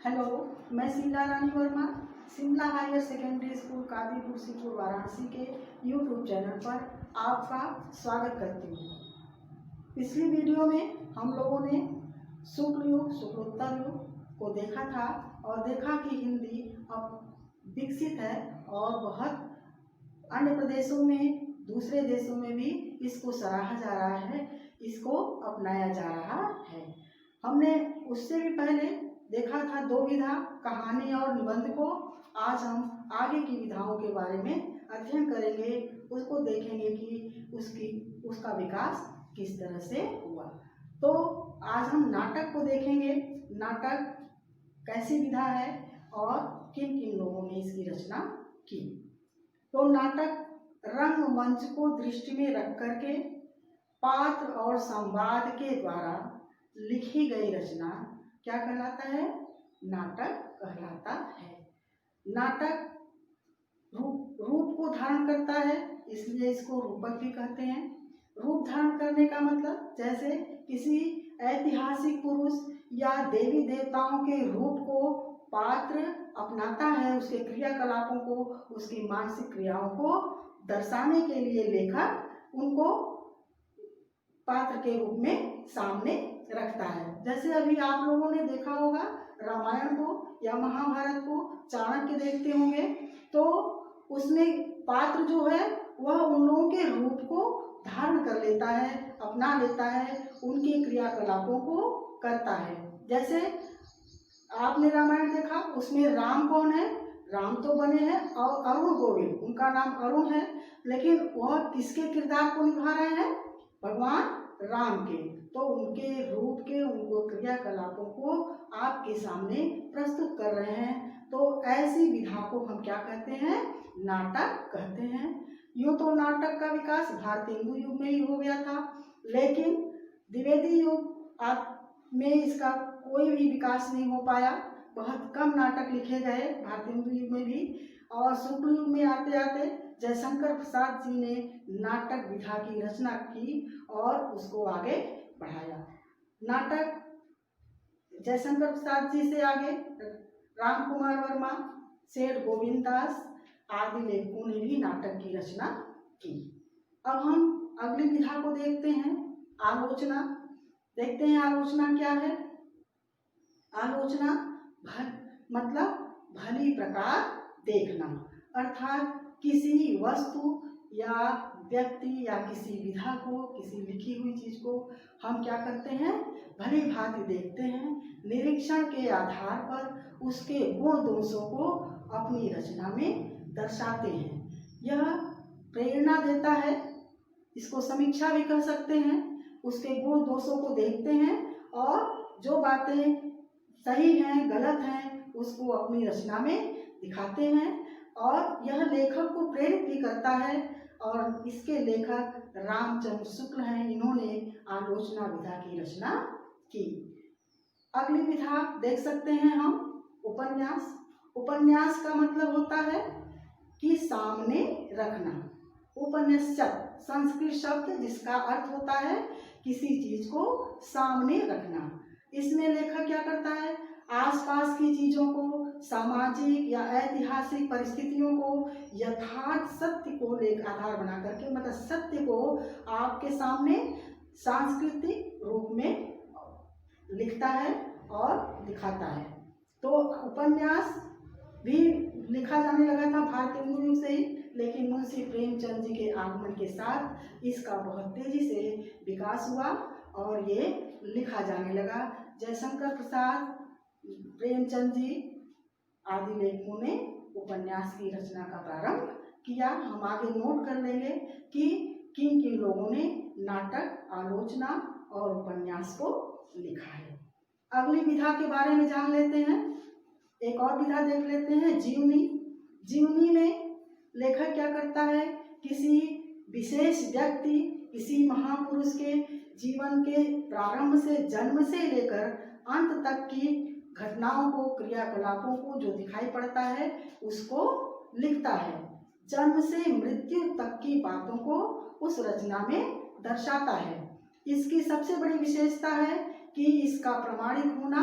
Hello, मैं Shimla Rani Verma Shimla higher secondary school Kadipur Sipur Varanasi के YouTube channel पर आपका स्वागत करती हूँ। पिछली वीडियो में हम लोगों ने शुक्ल युग शुक्लोत्तर युग को देखा था और देखा कि हिंदी अब विकसित है और बहुत अन्य प्रदेशों में दूसरे देशों में भी इसको सराहा जा रहा है, इसको अपनाया जा रहा है। हमने उससे भी पहले देखा था दो विधा, कहानी और निबंध को। आज हम आगे की विधाओं के बारे में अध्ययन करेंगे, उसको देखेंगे कि उसका विकास किस तरह से हुआ। तो आज हम नाटक को देखेंगे, नाटक कैसी विधा है और किन किन लोगों ने इसकी रचना की। तो नाटक रंगमंच को दृष्टि में रख करके पात्र और संवाद के द्वारा लिखी गई रचना क्या कहलाता है? नाटक कहलाता है। नाटक रूप को धारण करता है, इसलिए इसको रूपक भी कहते हैं। रूप धारण करने का मतलब जैसे किसी ऐतिहासिक पुरुष या देवी देवताओं के रूप को पात्र अपनाता है, उसके क्रियाकलापों को, उसकी मानसिक क्रियाओं को दर्शाने के लिए लेखक उनको पात्र के रूप में सामने रखता है। जैसे अभी आप लोगों ने देखा होगा रामायण को या महाभारत को, चाणक्य देखते होंगे, तो उसमें पात्र जो है वह उन लोगों के रूप को धारण कर लेता है, अपना लेता है, उनके क्रियाकलापों को करता है। जैसे आपने रामायण देखा, उसमें राम कौन है? राम तो बने हैं और अरुण गोविल, उनका नाम अरुण है, लेकिन वह किसके किरदार को निभा रहे हैं? भगवान राम के। तो उनके रूप के, उनको क्रियाकलापों को आपके सामने प्रस्तुत कर रहे हैं। तो ऐसी विधा को हम क्या कहते हैं? नाटक कहते हैं। यूँ तो नाटक का विकास भारतीय हिंदू युग में ही हो गया था, लेकिन द्विवेदी युग में इसका कोई भी विकास नहीं हो पाया। बहुत कम नाटक लिखे गए भारतीय हिंदू युग में भी, और शुक्ल युग में आते आते जयशंकर प्रसाद जी ने नाटक विधा की रचना की और उसको आगे बढ़ाया। नाटक जयशंकर प्रसाद जी से आगे राम कुमार वर्मा, सेठ गोविंद दास आदि लेखकों ने भी नाटक की रचना की। अब हम अगली विधा को देखते हैं, आलोचना। देखते हैं आलोचना क्या है। आलोचना मतलब भली प्रकार देखना, अर्थात किसी वस्तु या व्यक्ति या किसी विधा को, किसी लिखी हुई चीज को हम क्या करते हैं? भली भांति देखते हैं, निरीक्षण के आधार पर उसके गुण दोषों को अपनी रचना में दर्शाते हैं। यह प्रेरणा देता है, इसको समीक्षा भी कर सकते हैं। उसके गुण दोषों को देखते हैं और जो बातें सही हैं, गलत हैं, उसको अपनी रचना में दिखाते हैं। और यह लेखक को प्रेरित भी करता है, और इसके लेखक रामचंद्र शुक्ल हैं, इन्होंने आलोचना विधा की रचना की। अगली विधा देख सकते हैं हम, उपन्यास। उपन्यास का मतलब होता है कि सामने रखना। उपन्यासक संस्कृत शब्द जिसका अर्थ होता है किसी चीज को सामने रखना। इसमें लेखक क्या करता है? आसपास की चीजों को, सामाजिक या ऐतिहासिक परिस्थितियों को, यथार्थ सत्य को आधार बना करके, मतलब सत्य को आपके सामने सांस्कृतिक रूप में लिखता है और दिखाता है। तो उपन्यास भी लिखा जाने लगा था भारतीय हिंदू युग से ही, लेकिन मुंशी प्रेमचंद जी के आगमन के साथ इसका बहुत तेजी से विकास हुआ और ये लिखा जाने लगा। जयशंकर प्रसाद, प्रेमचंद जी आदि लेखकों ने उपन्यास की रचना का प्रारंभ किया। हम आगे नोट कर लेंगे कि किन किन लोगों ने नाटक, आलोचना और उपन्यास को लिखा है। अगली विधा के बारे में जान लेते हैं। एक और विधा देख लेते हैं, जीवनी। जीवनी में लेखक क्या करता है? किसी विशेष व्यक्ति, किसी महापुरुष के जीवन के प्रारंभ से, जन्म से लेकर अंत तक की घटनाओं को, क्रियाकलापों को जो दिखाई पड़ता है उसको लिखता है। जन्म से मृत्यु तक की बातों को उस रचना में दर्शाता है। इसकी सबसे बड़ी विशेषता है कि इसका प्रामाणिक होना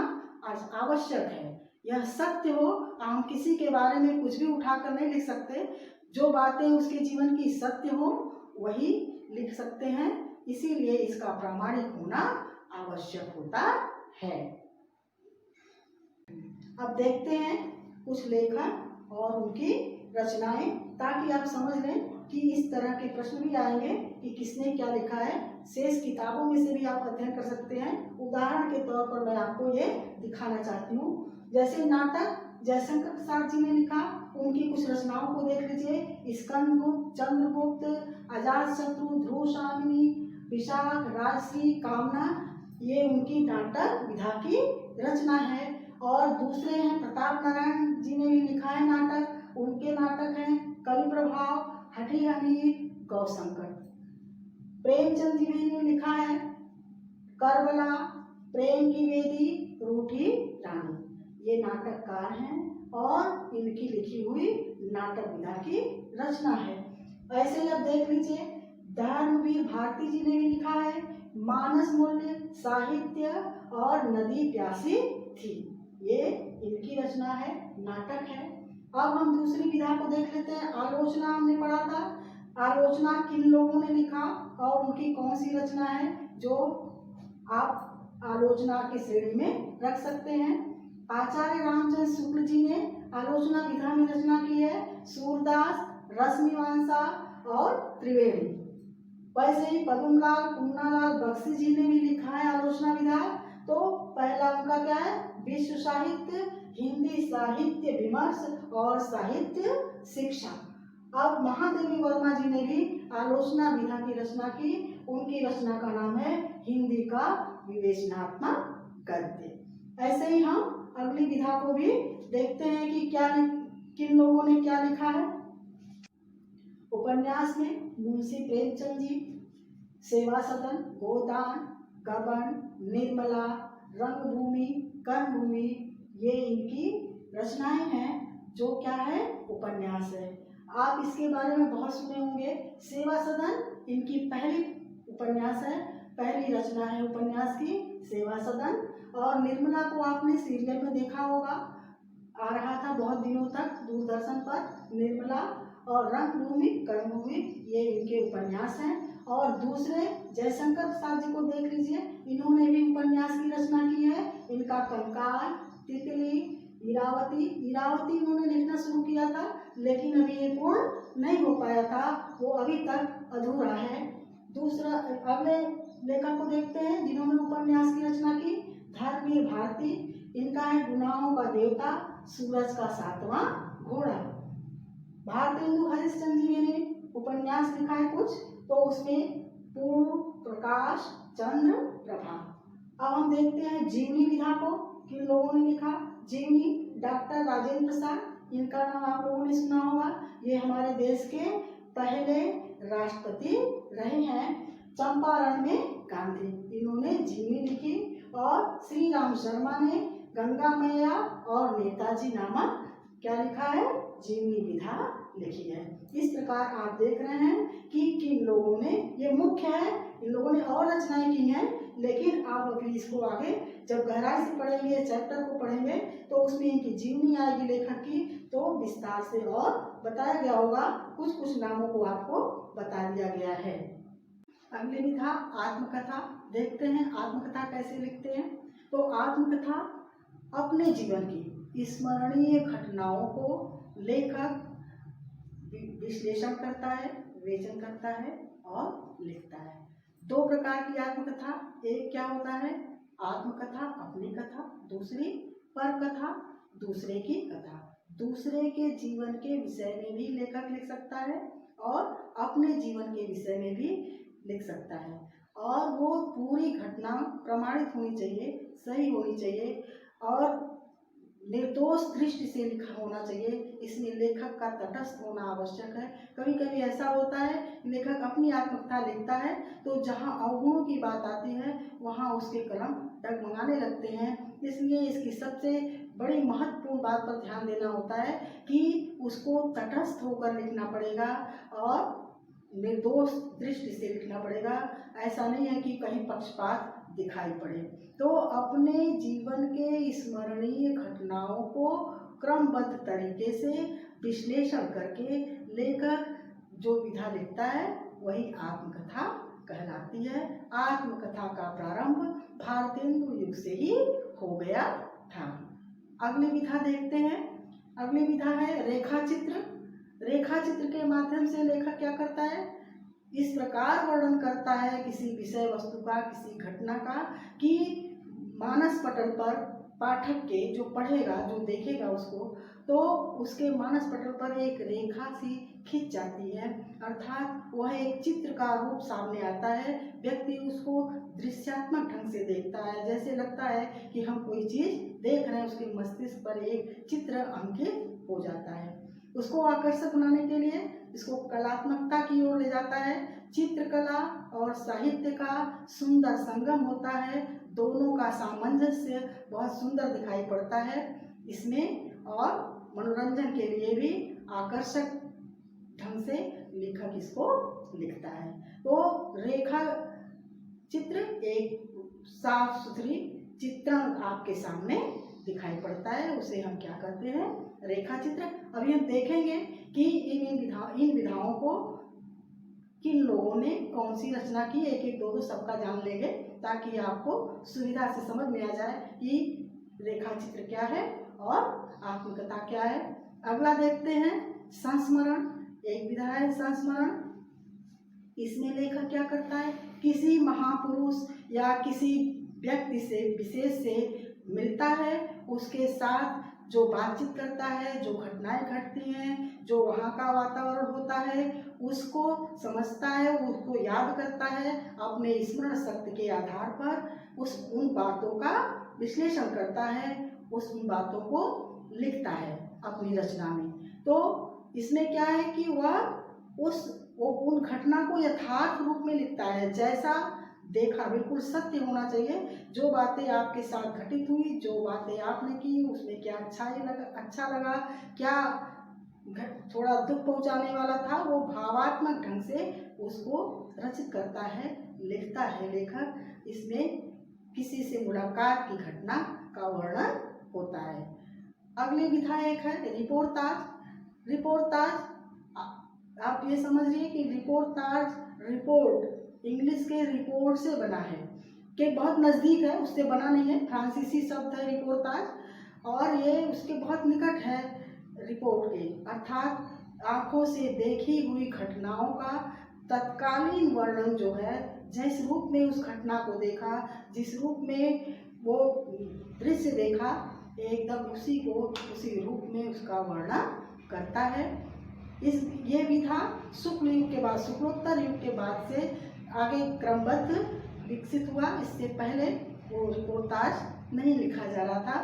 आवश्यक है। यह सत्य हो, हम किसी के बारे में कुछ भी उठाकर नहीं लिख सकते। जो बातें उसके जीवन की सत्य हो वही लिख सकते हैं, इसीलिए इसका प्रामाणिक होना आवश्यक होता है। अब देखते हैं कुछ लेखक और उनकी रचनाएं, ताकि आप समझ लें कि इस तरह के प्रश्न भी आएंगे कि किसने क्या लिखा है। शेष किताबों में से भी आप अध्ययन कर सकते हैं। उदाहरण के तौर पर मैं आपको ये दिखाना चाहती हूँ। जैसे नाटक जयशंकर प्रसाद जी ने लिखा, उनकी कुछ रचनाओं को देख लीजिए। स्कंदगुप्त, चंद्रगुप्त, अजातशत्रु, ध्रुवशालिनी, विशाख, राजश्री, कामना, ये उनकी नाटक विधा की रचना है। और दूसरे हैं प्रताप नारायण जी ने भी लिखा है नाटक, उनके नाटक हैं कवि प्रभाव, हठी हमीर, गौशंकर। प्रेमचंद जी ने लिखा है करबला, प्रेम की वेदी, रूठी रानी। ये नाटककार हैं और इनकी लिखी हुई नाटक विधा की रचना है। ऐसे ही अब देख लीजिए, धर्मवीर भारती जी ने भी लिखा है मानस मूल्य, साहित्य और नदी प्यासी थी। ये इनकी रचना है, नाटक है। अब हम दूसरी विधा को देख लेते हैं। आलोचना हमने पढ़ा था। आलोचना किन लोगों ने लिखा और उनकी कौन सी रचना है जो आप आलोचना की श्रेणी में रख सकते हैं। आचार्य रामचंद्र शुक्ल जी ने आलोचना विधा में रचना की है, सूरदास, रसमीमांसा और त्रिवेणी। वैसे ही पद्मलाल, पूर्णालाल बख्शी जी ने भी लिखा है आलोचना विधा। तो पहला उनका क्या है, विश्व साहित्य, हिंदी साहित्य विमर्श और साहित्य शिक्षा। अब महादेवी वर्मा जी ने भी आलोचना विधा की रचना की। उनकी रचना का नाम है हिंदी का विवेचनात्मक गद्य। ऐसे ही हम अगली विधा को भी देखते हैं कि क्या किन लोगों ने क्या लिखा है। उपन्यास में मुंशी प्रेमचंद जी, सेवा सदन, गोदान, गबन, निर्मला, रंगभूमि, कर्मभूमि, ये इनकी रचनाएं हैं जो क्या है, उपन्यास है। आप इसके बारे में बहुत सुने होंगे। सेवा सदन इनकी पहली उपन्यास है, पहली रचना है उपन्यास की सेवा सदन। और निर्मला को आपने सीरियल में देखा होगा, आ रहा था बहुत दिनों तक दूरदर्शन पर निर्मला। और रंगभूमि, कर्मभूमि, ये इनके उपन्यास हैं। और दूसरे जयशंकर प्रसाद जी को देख लीजिए, इन्होंने भी उपन्यास की रचना की है। इनका कंकाल, तितली, इरावती इन्होंने लिखना शुरू किया था, लेकिन अभी ये पूर्ण नहीं हो पाया था, वो अभी तक अधूरा है। दूसरा अगले लेखक को देखते हैं जिन्होंने उपन्यास की रचना की, धर्मवीर भारती। इनका है गुनाहों का देवता, सूरज का सातवां घोड़ा। भारतेंदु हरिश्चंद्र जी ने उपन्यास लिखा है कुछ, तो उसमें पूर्व, प्रकाश, चंद्र, प्रभा। अब हम देखते हैं जीवनी विधा को किन लोगों ने लिखा। जीवनी डॉक्टर राजेंद्र प्रसाद, इनका नाम आप लोगों ने सुना होगा। ये हमारे देश के पहले राष्ट्रपति रहे हैं। चंपारण में गांधी, इन्होंने जीवनी लिखी। और श्री राम शर्मा ने गंगा मैया और नेताजी नामक क्या लिखा है, जीवनी विधा लिखी है। इस प्रकार आप देख रहे हैं कि किन लोगों ने, ये मुख्य है, इन लोगों ने और रचनाएं की हैं, लेकिन आप अभी इसको आगे जब गहराई से पढ़ेंगे, चैप्टर को पढ़ेंगे, तो उसमें इनकी जीवनी आएगी लेखक की, तो विस्तार से और बताया गया होगा। कुछ कुछ नामों को आपको बता दिया गया है। अगली विधा आत्मकथा। देखते हैं आत्मकथा कैसे लिखते हैं। तो आत्मकथा अपने जीवन की स्मरणीय घटनाओं को लेखक विश्लेषण करता है, विवेचन करता है और लिखता है। दो प्रकार की आत्मकथा, एक क्या होता है, आत्मकथा अपनी कथा, दूसरी पर कथा, दूसरे की कथा। दूसरे के जीवन के विषय में भी लेखक लिख सकता है और अपने जीवन के विषय में भी लिख सकता है। और वो पूरी घटना प्रमाणित होनी चाहिए, सही होनी चाहिए और निर्दोष दृष्टि से लिखा होना चाहिए। इसमें लेखक का तटस्थ होना आवश्यक है। कभी कभी ऐसा होता है लेखक अपनी आत्मकथा लिखता है तो जहाँ अवगुणों की बात आती है वहाँ उसके कलम डगमगाने लगते हैं। इसलिए इसकी सबसे बड़ी महत्वपूर्ण बात पर ध्यान देना होता है कि उसको तटस्थ होकर लिखना पड़ेगा और निर्दोष दृष्टि से लिखना पड़ेगा। ऐसा नहीं है कि कहीं पक्षपात दिखाई पड़े। तो अपने जीवन के स्मरणीय घटना घटनाओं को क्रमबद्ध तरीके से विश्लेषण करके लेखक जो विधा लिखता है वही आत्मकथा कहलाती है। आत्मकथा का प्रारंभ भारतेंदु युग से ही हो गया था। अगली विधा देखते हैं। अगली विधा है रेखा चित्र। रेखा चित्र के माध्यम से लेखक क्या करता है, इस प्रकार वर्णन करता है किसी विषय वस्तु का, किसी घटना का, कि मानस पटल पर पाठक के जो पढ़ेगा, जो देखेगा उसको, तो उसके मानस पटल पर एक रेखा सी खिंच जाती है, अर्थात वह एक चित्र का रूप सामने आता है। व्यक्ति उसको दृश्यात्मक ढंग से देखता है, जैसे लगता है कि हम कोई चीज़ देख रहे हैं, उसके मस्तिष्क पर एक चित्र अंकित हो जाता है। उसको आकर्षक बनाने के लिए इसको कलात्मकता की ओर ले जाता है। चित्रकला और साहित्य का सुंदर संगम होता है, दोनों का सामंजस्य बहुत सुंदर दिखाई पड़ता है इसमें, और मनोरंजन के लिए भी आकर्षक ढंग से लेखक इसको लिखता है। तो रेखा चित्र एक साफ सुथरी चित्रण आपके सामने दिखाई पड़ता है, उसे हम क्या कहते हैं, रेखा चित्र। अभी हम देखेंगे कि इन विधाओं को किन लोगों ने कौन सी रचना की, एक एक दो दो सबका जान लेंगे ताकि आपको सुविधा से समझ में आ जाए कि रेखा चित्र क्या है और आत्मकथा क्या है। अगला देखते हैं संस्मरण। एक विधा है संस्मरण। इसमें लेखक क्या करता है, किसी महापुरुष या किसी व्यक्ति से विशेष से मिलता है, उसके साथ जो बातचीत करता है, जो घटनाएं घटती हैं, जो वहाँ का वातावरण होता है उसको समझता है, उसको याद करता है, अपने स्मरण शक्ति के आधार पर उन बातों का विश्लेषण करता है, उन बातों को लिखता है अपनी रचना में। तो इसमें क्या है कि वो उन घटना को यथार्थ रूप में लिखता है, जैसा देखा, बिल्कुल सत्य होना चाहिए। जो बातें आपके साथ घटित हुई, जो बातें आपने की, उसमें क्या अच्छा लगा, क्या थोड़ा दुख पहुंचाने वाला था, वो भावात्मक ढंग से उसको रचित करता है, लिखता है लेखक। इसमें किसी से मुलाकात की घटना का वर्णन होता है। अगली विधा एक है रिपोर्टाज। रिपोर्टाज आप ये समझिए कि रिपोर्ट इंग्लिश के रिपोर्ट से बना है, कि बहुत नज़दीक है, उससे बना नहीं है, फ्रांसीसी शब्द है रिपोर्टाज, और ये उसके बहुत निकट है रिपोर्ट के, अर्थात आंखों से देखी हुई घटनाओं का तत्कालीन वर्णन जो है, जिस रूप में उस घटना को देखा, जिस रूप में वो दृश्य देखा, एकदम उसी रूप में उसका वर्णन करता है। ये विधा शुक्ल युग के बाद, शुक्लोत्तर युग के बाद से आगे क्रमबद्ध विकसित हुआ। इससे पहले वो रिपोर्टाज नहीं लिखा जा रहा था।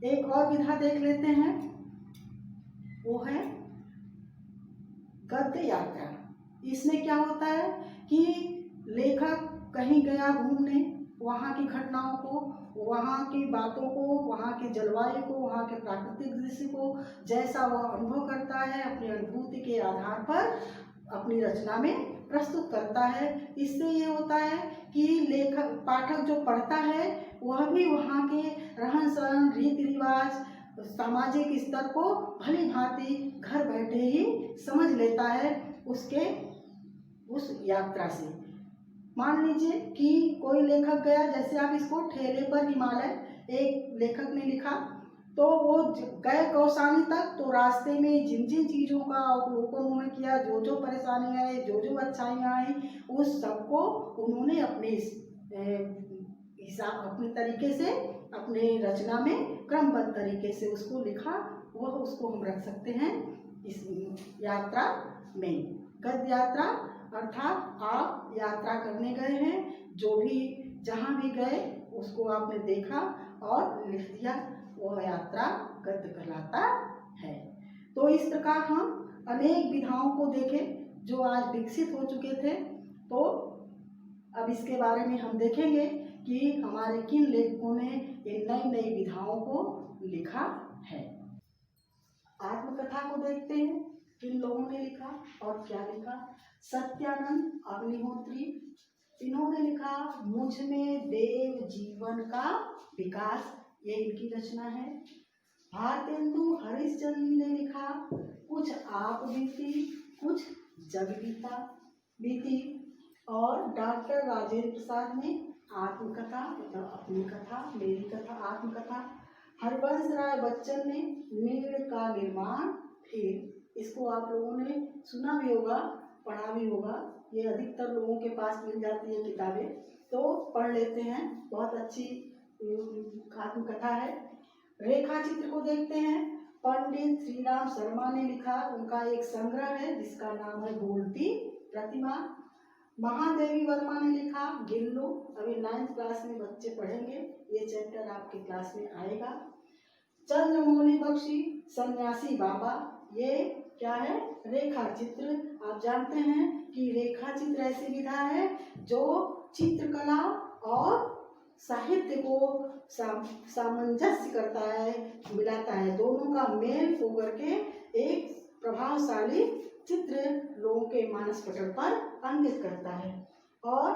एक और विधा देख लेते हैं, वो है गद्य यात्रा। इसमें क्या होता है कि लेखक कहीं गया घूमने, वहाँ की घटनाओं को, वहाँ की बातों को, वहाँ के जलवायु को, वहाँ के प्राकृतिक दृश्य को, जैसा वह अनुभव करता है, अपनी अनुभूति के आधार पर अपनी रचना में प्रस्तुत करता है। इससे ये होता है कि लेखक, पाठक जो पढ़ता है वह भी वहाँ के रहन सहन, रीति रिवाज, सामाजिक स्तर को भली भांति घर बैठे ही समझ लेता है उस यात्रा से। मान लीजिए कि कोई लेखक गया, जैसे आप इसको ठेले पर हिमालय एक लेखक ने लिखा, तो वो गए कौसानी तक, तो रास्ते में जिन जिन चीज़ों का अवलोकन उन्होंने किया, जो जो परेशानियाँ आई, जो जो अच्छाइयाँ आई, उस सबको उन्होंने अपने अपने तरीके से, अपने रचना में क्रमबद्ध तरीके से उसको लिखा। वह उसको हम रख सकते हैं इस यात्रा में। गद्य यात्रा अर्थात आप यात्रा करने गए हैं, जो भी जहाँ भी गए उसको आपने देखा और लिख दिया, वह यात्रा गद्य कहलाता है। तो इस प्रकार हम अनेक विधाओं को देखें जो आज विकसित हो चुके थे। तो अब इसके बारे में हम देखेंगे कि हमारे किन लेखकों ने इन नई नई विधाओं को लिखा है। आत्मकथा को देखते हैं, किन लोगों ने लिखा और क्या लिखा। सत्यानंद अग्निहोत्री, इन्होंने लिखा मुझ में देव जीवन का विकास, ये इनकी रचना है। भारतेंदु हरिश्चंद्र ने लिखा कुछ आप बीती कुछ जग बीता बीती। और डॉक्टर राजेंद्र प्रसाद ने आत्मकथा मतलब अपनी कथा, मेरी कथा, आत्मकथा। हरिवंश राय बच्चन ने नीड़ का निर्माण फिर। इसको आप लोगों ने सुना भी होगा, पढ़ा भी होगा, ये अधिकतर लोगों के पास मिल जाती है किताबें, तो पढ़ लेते हैं। बहुत अच्छी आत्मकथा है। रेखा चित्र को देखते हैं। पंडित श्री राम शर्मा ने लिखा, उनका एक संग्रह है जिसका नाम है बोलती प्रतिमा। महादेवी वर्मा ने लिखा गिल्लू, अभी 9th क्लास में बच्चे पढ़ेंगे, ये चैप्टर आपके क्लास में आएगा। चंद्रमौली बख्शी सन्यासी बाबा, ये क्या है? रेखा चित्र। आप जानते हैं कि रेखा चित्र ऐसी विधा है जो चित्रकला और साहित्य को सामंजस्य करता है, मिलाता है, दोनों का मेल होकर के एक प्रभावशाली चित्र लोगों के मानस पटल पर अंकित करता है। और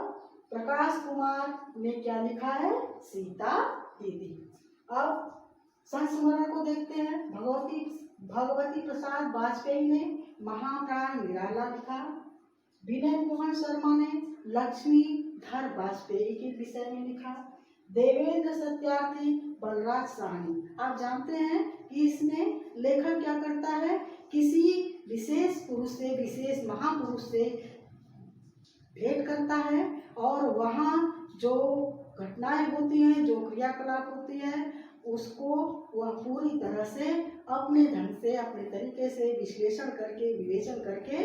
प्रकाश कुमार ने क्या लिखा है? सीता दीदी। अब संस्मरण को देखते हैं। भगवती प्रसाद वाजपेयी ने महाप्राण निराला लिखा। विनय मोहन शर्मा ने लक्ष्मीधर वाजपेयी के विषय में लिखा। देवेंद्र सत्यार्थी बलराज साहनी, आप जानते हैं कि इसमें लेखक क्या करता है? किसी विशेष पुरुष से, विशेष महापुरुष से भेंट करता है और वहाँ जो घटनाएं होती हैं, जो क्रियाकलाप होती है, उसको वह पूरी तरह से अपने ढंग से, अपने तरीके से विश्लेषण करके, विवेचन करके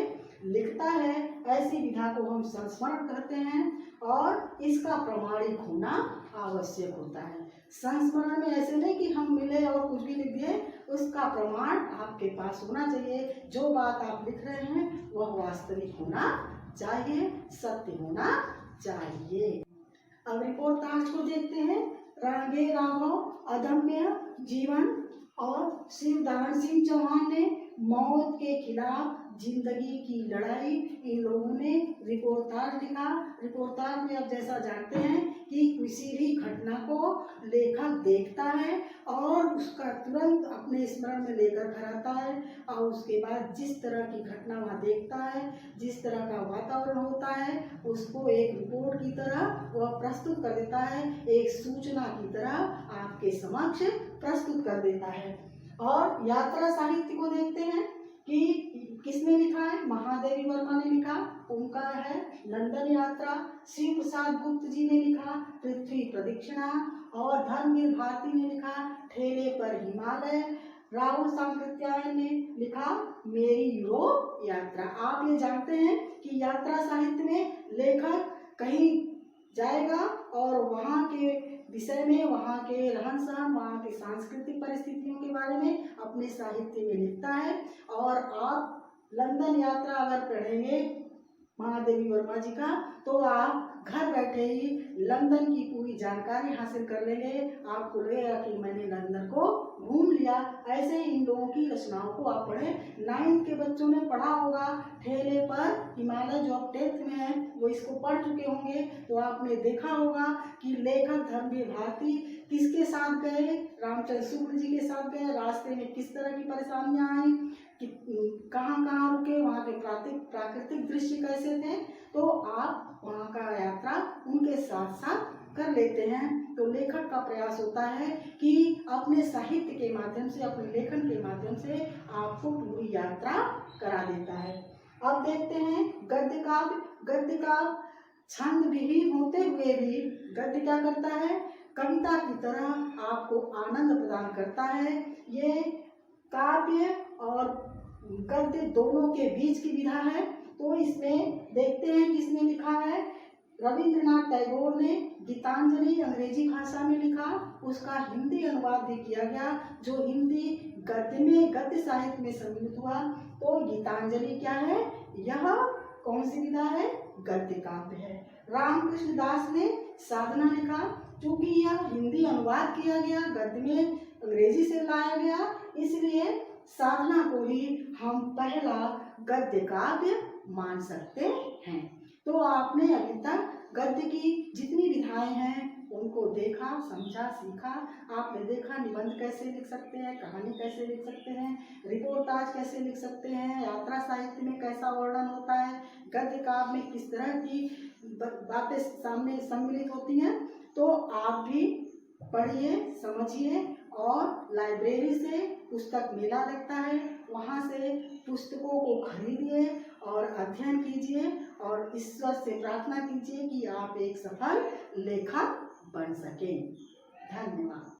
लिखता है। ऐसी विधा को हम संस्मरण कहते हैं और इसका प्रमाणिक होना आवश्यक होता है। संस्मरण में ऐसे नहीं कि हम मिले और कुछ भी लिख दिए, उसका प्रमाण आपके पास होना चाहिए। जो बात आप लिख रहे हैं वह वास्तविक होना चाहिए, सत्य होना चाहिए। अब रिपोर्टाज को देखते हैं। रणगे राघव अदम्य जीवन और शिवदान सिंह चौहान ने मौत के खिलाफ जिंदगी की लड़ाई, इन लोगों ने रिपोर्टाज लिखा। रिपोर्टाज में अब जैसा जानते हैं कि किसी भी घटना को लेखक देखता है और उसका तुरंत अपने स्मरण में लेकर घर आता है और उसके बाद जिस तरह की घटना वहाँ देखता है, जिस तरह का वातावरण होता है, उसको एक रिपोर्ट की तरह वह प्रस्तुत कर देता है, एक सूचना की तरह आपके समक्ष प्रस्तुत कर देता है। और यात्रा साहित्य को देखते हैं कि किसने लिखा है? महादेवी वर्मा ने लिखा, उनका है लंदन यात्रा। शिव प्रसाद गुप्त जी ने लिखा पृथ्वी प्रदक्षिणा। और धर्मवीर भारती ने लिखा ठेले पर हिमालय। राहुल सांकृत्यायन ने लिखा मेरी यूरोप यात्रा। आप ये जानते हैं कि यात्रा साहित्य में लेखक कहीं जाएगा और वहाँ के विषय में, वहाँ के रहन सहन, वहाँ की सांस्कृतिक परिस्थितियों के बारे में अपने साहित्य में लिखता है। और आप लंदन यात्रा अगर पढ़ेंगे महादेवी वर्मा जी का, तो आप घर बैठे ही लंदन की पूरी जानकारी हासिल कर लेंगे। आपको लगेगा कि मैंने लंदन को घूम लिया। ऐसे ही इन लोगों की रचनाओं को आप पढ़ें। 9th के बच्चों ने पढ़ा होगा ठेले पर हिमालय, जो अब 10th में है वो इसको पढ़ चुके होंगे। तो आपने देखा होगा कि लेखक धर्मवीर भारती किसके साथ गए? रामचंद्र शुक्ल जी के साथ गए। रास्ते में किस तरह की परेशानियां आई, कहाँ कहाँ रुके, वहाँ के प्राकृतिक दृश्य कैसे थे, तो आप वहाँ का यात्रा उनके साथ साथ कर लेते हैं। तो लेखक का प्रयास होता है कि अपने साहित्य के माध्यम से, अपने लेखन के माध्यम से आपको पूरी यात्रा करा देता है। अब देखते हैं गद्य काव्य। गद्य काव्य छंद विहीन होते हुए भी गद्य क्या करता है? कविता की तरह आपको आनंद प्रदान करता है। ये काव्य और गद्य दोनों के बीच की विधा है। तो इसमें देखते हैं किसने लिखा है? रविंद्रनाथ टैगोर ने गीतांजलि अंग्रेजी भाषा में लिखा, उसका हिंदी अनुवाद भी किया गया, जो हिंदी गद्य में, गद्य साहित्य में सम्मिलित हुआ। तो गीतांजलि क्या है? यह कौन सी विधा है? गद्य काव्य है। रामकृष्ण दास ने साधना लिखा, क्योंकि यह हिंदी अनुवाद किया गया, गद्य में अंग्रेजी से लाया गया, इसलिए साधना को ही हम पहला गद्य काव्य मान सकते हैं। तो आपने अभी तक गद्य की जितनी विधाएं हैं उनको देखा, समझा, सीखा। आपने देखा निबंध कैसे लिख सकते हैं, कहानी कैसे लिख सकते हैं, रिपोर्टाज कैसे लिख सकते हैं, यात्रा साहित्य में कैसा वर्णन होता है, गद्य काव्य में किस तरह की बातें सामने सम्मिलित होती हैं। तो आप भी पढ़िए, समझिए और लाइब्रेरी से पुस्तक मेला लगता है, वहाँ से पुस्तकों को खरीदिए और अध्ययन कीजिए और ईश्वर से प्रार्थना कीजिए कि आप एक सफल लेखक बन सकें। धन्यवाद।